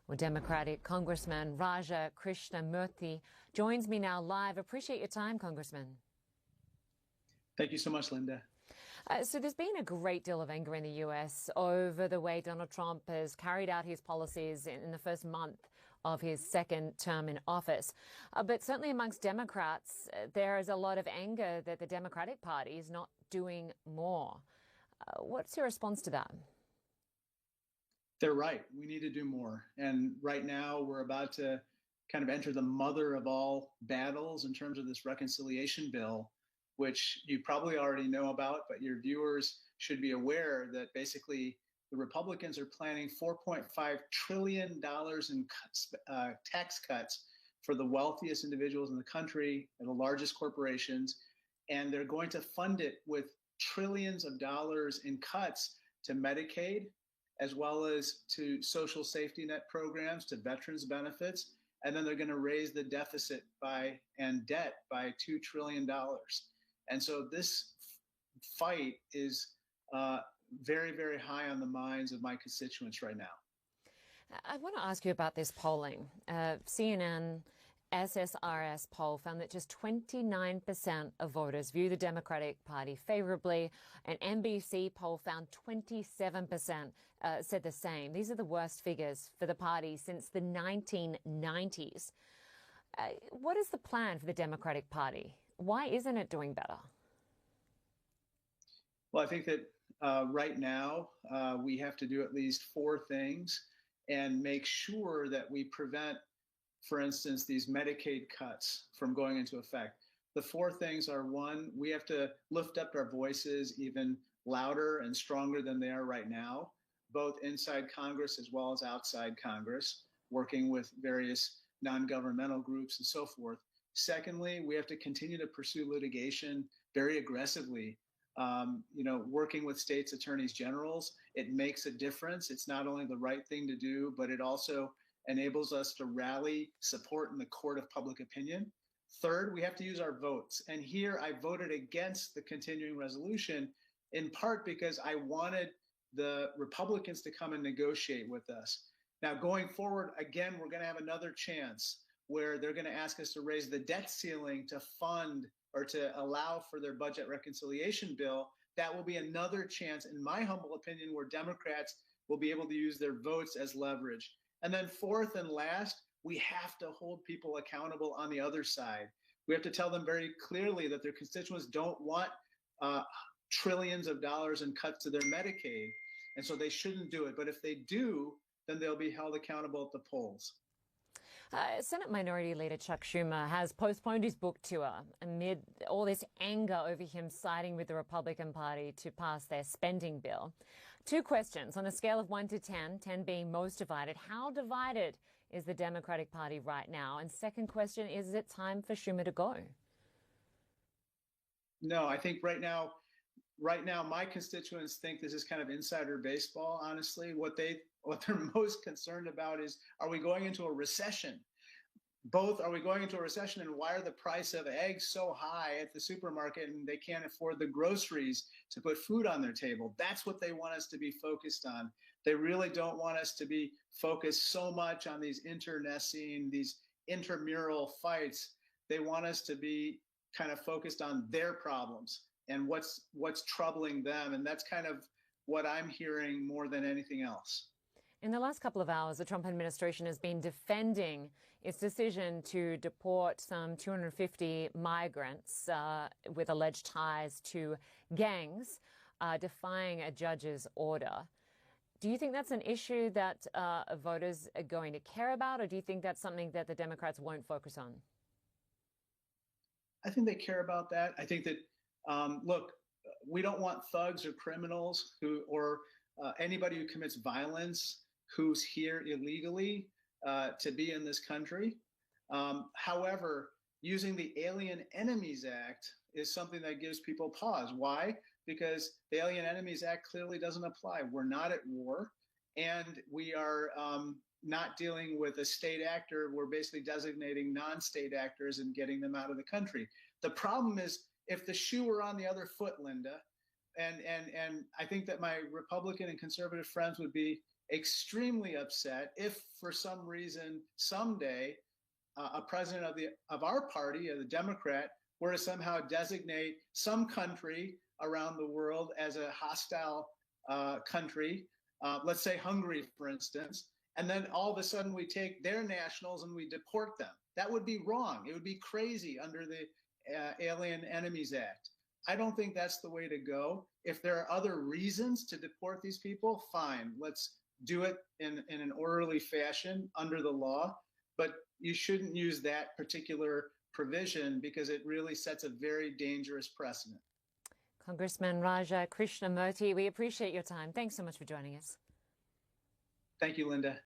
Well, Democratic Congressman Raja Krishnamurthy joins me now live. Appreciate your time, Congressman. Thank you so much, Linda. So there's been a great deal of anger in the US over the way Donald Trump has carried out his policies in the first month of his second term in office. But certainly amongst Democrats, there is a lot of anger that the Democratic Party is not doing more. What's your response to that? They're right. We need to do more. And right now, we're about to kind of enter the mother of all battles in terms of this reconciliation bill, which you probably already know about, but your viewers should be aware that basically the Republicans are planning $4.5 trillion in tax cuts for the wealthiest individuals in the country and the largest corporations. And they're going to fund it with trillions of dollars in cuts to Medicaid, as well as to social safety net programs, to veterans benefits. And then they're going to raise the deficit and debt by $2 trillion. And so this fight is very, very high on the minds of my constituents right now. I want to ask you about this polling. CNN SSRS poll found that just 29% of voters view the Democratic Party favorably. An NBC poll found 27% said the same. These are the worst figures for the party since the 1990s. What is the plan for the Democratic Party? Why isn't it doing better? Well, I think that right now we have to do at least four things and make sure that we prevent, for instance, these Medicaid cuts from going into effect. The four things are: one, we have to lift up our voices even louder and stronger than they are right now, both inside Congress as well as outside Congress, working with various non-governmental groups and so forth. Secondly, we have to continue to pursue litigation very aggressively. Working with states' attorneys generals, it makes a difference. It's not only the right thing to do, but it also enables us to rally support in the court of public opinion. Third, we have to use our votes. And here I voted against the continuing resolution, in part because I wanted the Republicans to come and negotiate with us. Now, going forward, again, we're going to have another chance where they're going to ask us to raise the debt ceiling to fund or to allow for their budget reconciliation bill. That will be another chance, in my humble opinion, where Democrats will be able to use their votes as leverage. And then fourth and last, we have to hold people accountable on the other side. We have to tell them very clearly that their constituents don't want trillions of dollars in cuts to their Medicaid. And so they shouldn't do it. But if they do, then they'll be held accountable at the polls. Senate Minority Leader Chuck Schumer has postponed his book tour amid all this anger over him siding with the Republican Party to pass their spending bill. Two questions. On a scale of 1 to 10, 10 being most divided, how divided is the Democratic Party right now? And second question, is it time for Schumer to go? No, I think right now, my constituents think this is kind of insider baseball, honestly. What they're most concerned about is, are we going into a recession? Both, are we going into a recession, and why are the price of eggs so high at the supermarket and they can't afford the groceries to put food on their table? That's what they want us to be focused on. They really don't want us to be focused so much on these internecine, these intramural fights. They want us to be kind of focused on their problems and what's troubling them. And that's kind of what I'm hearing more than anything else. In the last couple of hours, the Trump administration has been defending its decision to deport some 250 migrants with alleged ties to gangs, defying a judge's order. Do you think that's an issue that voters are going to care about, or do you think that's something that the Democrats won't focus on? I think they care about that. I think that, look, we don't want thugs or criminals or anybody who commits violence who's here illegally to be in this country. However, using the Alien Enemies Act is something that gives people pause. Why? Because the Alien Enemies Act clearly doesn't apply. We're not at war, and we are not dealing with a state actor. We're basically designating non-state actors and getting them out of the country. The problem is, if the shoe were on the other foot, Linda, and I think that my Republican and conservative friends would be extremely upset if for some reason someday a president of our party, the Democrat, were to somehow designate some country around the world as a hostile country, let's say Hungary, for instance, and then all of a sudden we take their nationals and we deport them. That would be wrong. It would be crazy under the Alien Enemies Act. I don't think that's the way to go. If there are other reasons to deport these people, fine. Let's do it in an orderly fashion under the law. But you shouldn't use that particular provision because it really sets a very dangerous precedent. Congressman Raja Krishnamurti, we appreciate your time. Thanks so much for joining us. Thank you, Linda.